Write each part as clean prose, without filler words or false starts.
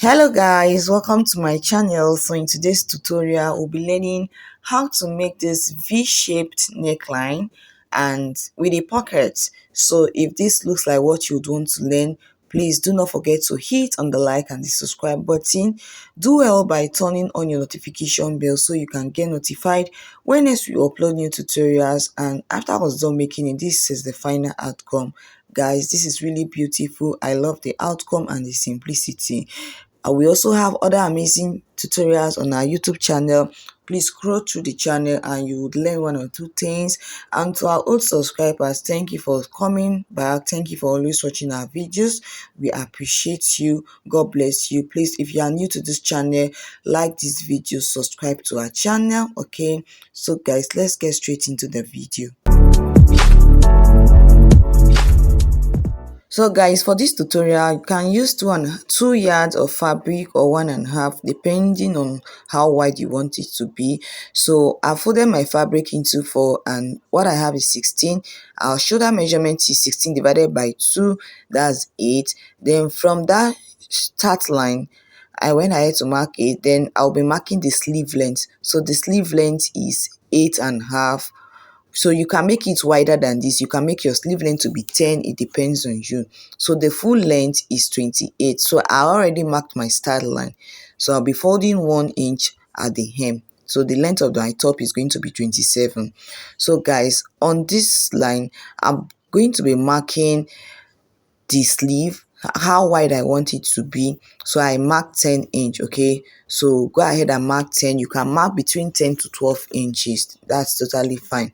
Hello guys, welcome to my channel. So in today's tutorial we'll be learning how to make this V-shaped neckline and with a pocket. So if this looks like what you'd want to learn, please do not forget to hit on the like and the subscribe button. Do well by turning on your notification bell so you can get notified when next we upload new tutorials. And after I was done making it, this is the final outcome. Guys, this is really beautiful. I love the outcome and the simplicity. We also have other amazing tutorials on our YouTube channel. Please scroll through the channel and you would learn one or two things. And to our old subscribers, thank you for coming back. Thank you for always watching our videos. We appreciate you. God bless you. Please, if you are new to this channel, like this video, subscribe to our channel. Okay, so guys, let's get straight into the video. So guys, for this tutorial you can use 2 yards of fabric or 1.5 depending on how wide you want it to be. So I folded my fabric into 4 and what I have is 16. Our shoulder measurement is 16 divided by 2, that's 8. Then from that start line I went ahead to mark it. Then I'll be marking the sleeve length. So the sleeve length is 8.5. So you can make it wider than this. You can make your sleeve length to be 10. It depends on you. So the full length is 28. So I already marked my start line. So I'll be folding 1 inch at the hem. So the length of my top is going to be 27. So guys, on this line, I'm going to be marking the sleeve, how wide I want it to be. So I mark 10 inch. Okay, so go ahead and mark 10. You can mark between 10 to 12 inches. That's totally fine.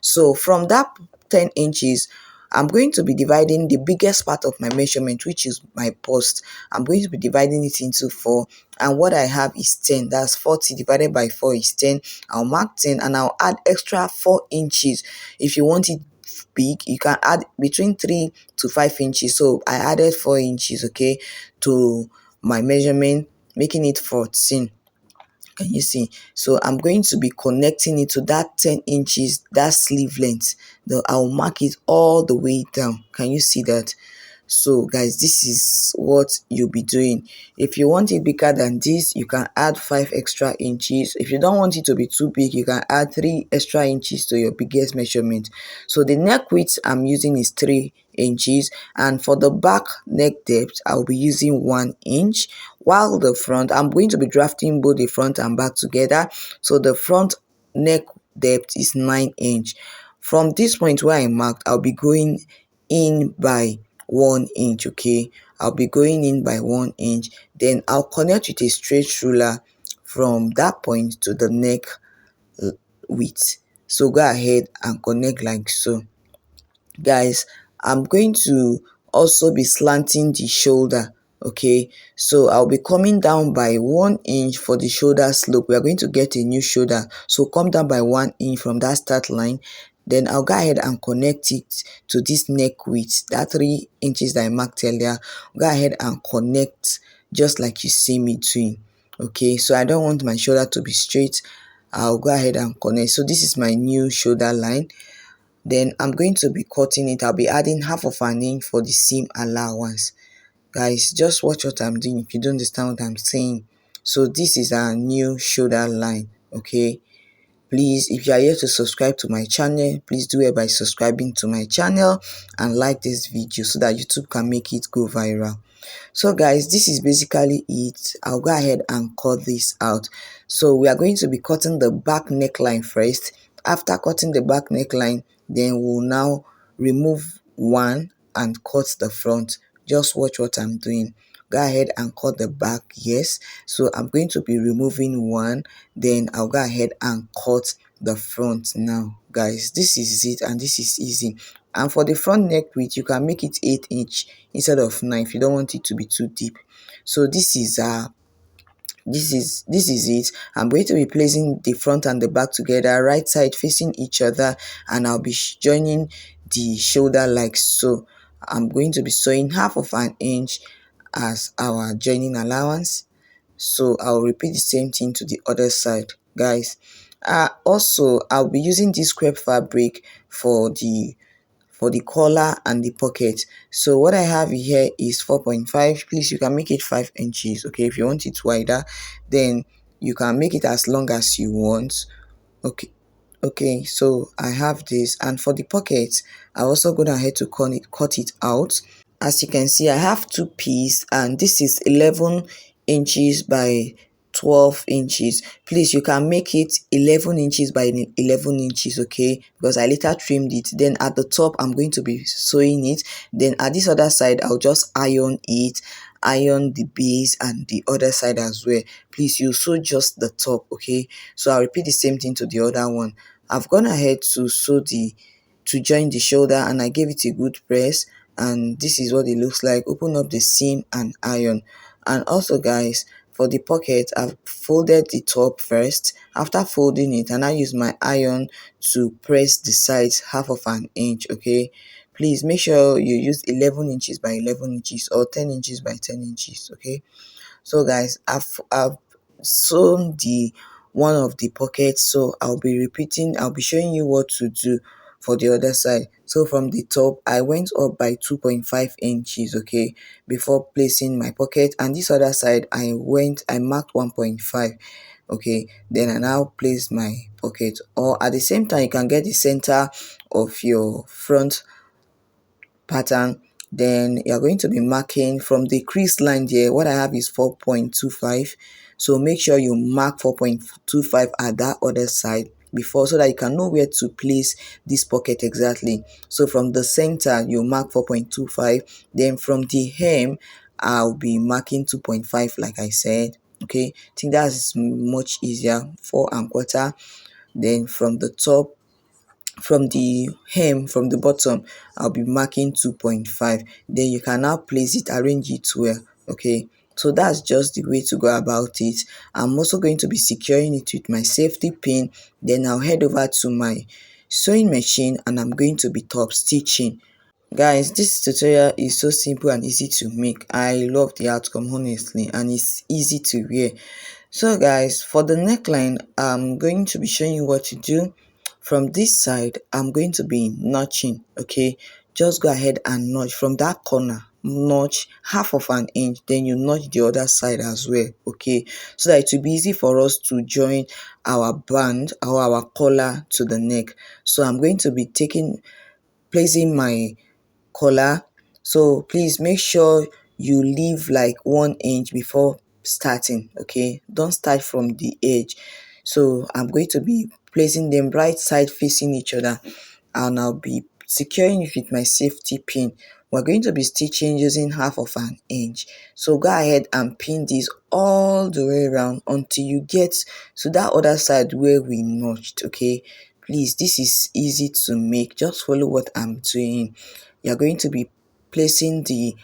So from that 10 inches, I'm going to be dividing the biggest part of my measurement, which is my bust. I'm going to be dividing it into 4, and what I have is 10. That's 40 divided by 4 is 10. I'll mark 10 and I'll add extra 4 inches. If you want it big, you can add between 3 to 5 inches. So I added 4 inches, okay, to my measurement, making it 14. Can you see? So I'm going to be connecting it to that 10 inches, that sleeve length. I'll mark it all the way down. Can you see that? So guys, this is what you'll be doing. If you want it bigger than this, you can add 5 extra inches. If you don't want it to be too big, you can add 3 extra inches to your biggest measurement. So the neck width I'm using is 3 inches, and for the back neck depth I'll be using 1 inch, while the front, I'm going to be drafting both the front and back together. So the front neck depth is 9 inch. From this point where I marked, I'll be going in by 1 inch. Okay, I'll be going in by 1 inch. Then I'll connect with a straight ruler from that point to the neck width. So go ahead and connect like so. Guys, I'm going to also be slanting the shoulder. Okay, so I'll be coming down by 1 inch for the shoulder slope. We are going to get a new shoulder, so come down by 1 inch from that start line. Then I'll go ahead and connect it to this neck width, that 3 inches that I marked earlier. Go ahead and connect just like you see me doing. Okay, so I don't want my shoulder to be straight. I'll go ahead and connect. So this is my new shoulder line. Then I'm going to be cutting it. I'll be adding half of an inch for the seam allowance. Guys, just watch what I'm doing if you don't understand what I'm saying. So this is our new shoulder line. Okay, please, if you are here to subscribe to my channel, please do it by subscribing to my channel and like this video so that YouTube can make it go viral. So guys, this is basically it. I'll go ahead and cut this out. So we are going to be cutting the back neckline first. After cutting the back neckline, then we'll now remove one and cut the front. Just watch what I'm doing. Go ahead and cut the back. Yes, so I'm going to be removing one, then I'll go ahead and cut the front. Now guys, this is it, and this is easy. And for the front neck width, you can make it 8 inch instead of 9 if you don't want it to be too deep. So this is it. I'm going to be placing the front and the back together, right side facing each other, and I'll be joining the shoulder like so. I'm going to be sewing half of an inch as our joining allowance. So I'll repeat the same thing to the other side, guys. Also, I'll be using this crepe fabric for the for the collar and the pocket. So what I have here is 4.5. Please, you can make it 5 inches. Okay, if you want it wider, then you can make it as long as you want. Okay, so I have this, and for the pocket, I also go ahead to cut it out. As you can see, I have two pieces, and this is 11 inches by 12 inches. Please, you can make it 11 inches by 11 inches, okay, because I later trimmed it. Then at the top, I'm going to be sewing it. Then at this other side, I'll just iron the base and the other side as well. Please, you sew just the top, okay. So I'll repeat the same thing to the other one. I've gone ahead to join the shoulder, and I gave it a good press, and this is what it looks like. Open up the seam and iron. And also, guys, for the pocket, I've folded the top first. After folding it, and I use my iron to press the sides 1/2 inch, okay. Please make sure you use 11 inches by 11 inches or 10 inches by 10 inches, okay. So guys, I've sewn the one of the pockets, so I'll be showing you what to do for the other side. So from the top, I went up by 2.5 inches, okay, before placing my pocket, and this other side I marked 1.5, okay. Then I now place my pocket, or at the same time you can get the center of your front pattern. Then you're going to be marking from the crease line there. What I have is 4.25, so make sure you mark 4.25 at that other side before, so that you can know where to place this pocket exactly. So from the center you mark 4.25, then from the hem I'll be marking 2.5 like I said, okay. I think that's much easier, 4 1/4. Then from the top, from the hem, from the bottom, I'll be marking 2.5. Then you can now place it, arrange it well, okay. So that's just the way to go about it. I'm also going to be securing it with my safety pin. Then I'll head over to my sewing machine, and I'm going to be top stitching. Guys, this tutorial is so simple and easy to make. I love the outcome, honestly, and it's easy to wear. So guys, for the neckline, I'm going to be showing you what to do. From this side, I'm going to be notching, okay. Just go ahead and notch from that corner, notch 1/2 inch, then you notch the other side as well, okay, so that it will be easy for us to join our band or our collar to the neck. So I'm going to be placing my collar. So please make sure you leave like 1 inch before starting, okay. Don't start from the edge. So I'm going to be placing them right side facing each other, and I'll be securing it with my safety pin. We're going to be stitching using 1/2 inch. So go ahead and pin this all the way around until you get to that other side where we notched, okay. Please, this is easy to make. Just follow what I'm doing. You're going to be placing the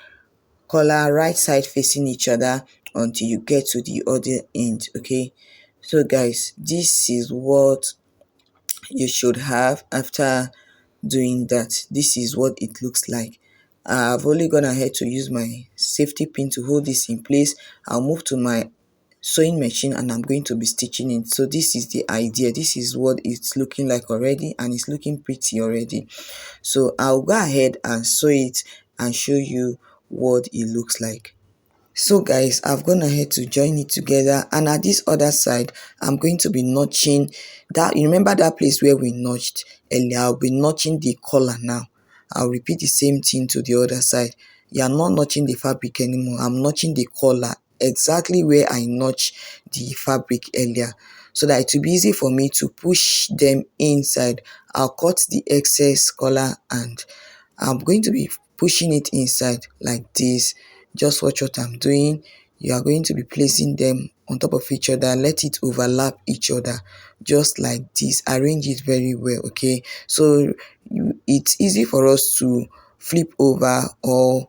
collar right side facing each other until you get to the other end, okay. So guys, this is what you should have after doing that. This is what it looks like. I've only gone ahead to use my safety pin to hold this in place. I'll move to my sewing machine, and I'm going to be stitching it. So this is the idea. This is what it's looking like already, and it's looking pretty already. So I'll go ahead and sew it and show you what it looks like. So guys, I've gone ahead to join it together, and at this other side, I'm going to be notching that. You remember that place where we notched earlier? I'll be notching the collar now. I'll repeat the same thing to the other side. You're not notching the fabric anymore. I'm notching the collar exactly where I notched the fabric earlier, so that it will be easy for me to push them inside. I'll cut the excess collar, and I'm going to be pushing it inside like this. Just watch what I'm doing. You are going to be placing them on top of each other. Let it overlap each other just like this. Arrange it very well, okay. So it's easy for us to flip over, or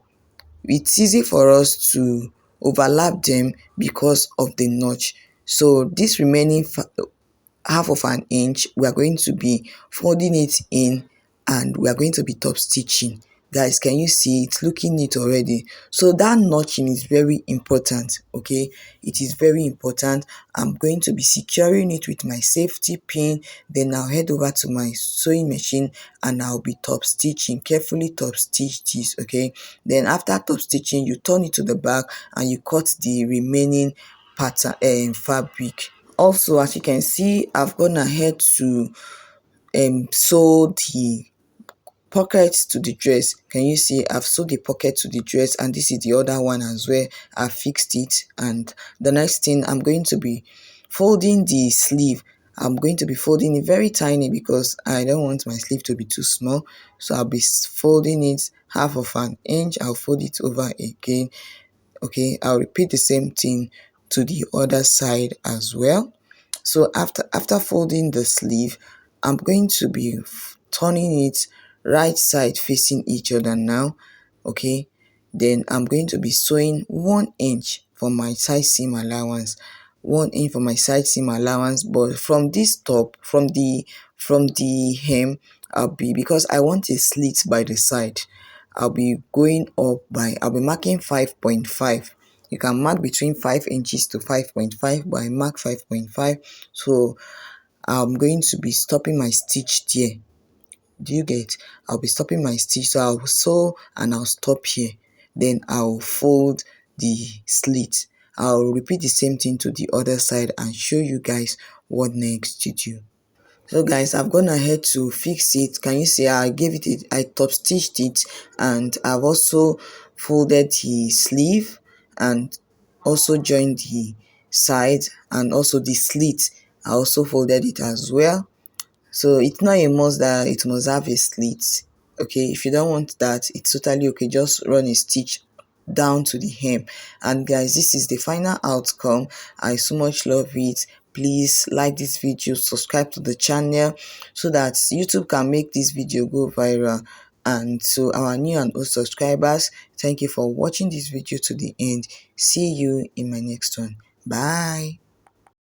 it's easy for us to overlap them because of the notch. So this remaining 1/2 inch, we are going to be folding it in, and we are going to be top stitching. Guys, can you see it's looking neat already? So that notching is very important. Okay, it is very important. I'm going to be securing it with my safety pin. Then I'll head over to my sewing machine and I'll be top stitching, carefully top stitch this. Okay, then after top stitching, you turn it to the back and you cut the remaining pattern fabric. Also, as you can see, I've gone ahead to sew the pocket to the dress. Can you see I've sewed the pocket to the dress, and this is the other one as well. I fixed it, and the next thing I'm going to be folding the sleeve. I'm going to be folding it very tiny because I don't want my sleeve to be too small. So I'll be folding it half of an inch. I'll fold it over again. Okay, I'll repeat the same thing to the other side as well. So after folding the sleeve, I'm going to be turning it right side facing each other now. Okay, then I'm going to be sewing 1 inch for my side seam allowance, 1 inch for my side seam allowance. But from this top, from the hem, I'll be, because I want a slit by the side, I'll be going up by, I'll be marking 5.5. You can mark between 5 inches to 5.5, but I mark 5.5. So I'm going to be stopping my stitch there. Do you get? I'll be stopping my stitch. So I'll sew and I'll stop here. Then I'll fold the slit. I'll repeat the same thing to the other side and show you guys what next to do. So guys, I've gone ahead to fix it. Can you see I gave it I top stitched it, and I've also folded the sleeve and also joined the side, and also the slit I also folded it as well. So it's not a must that it must have a slit. Okay, if you don't want that, it's totally okay. Just run a stitch down to the hem. And guys, this is the final outcome. I so much love it. Please like this video, subscribe to the channel so that YouTube can make this video go viral. And so our new and old subscribers, thank you for watching this video to the end. See you in my next one. Bye.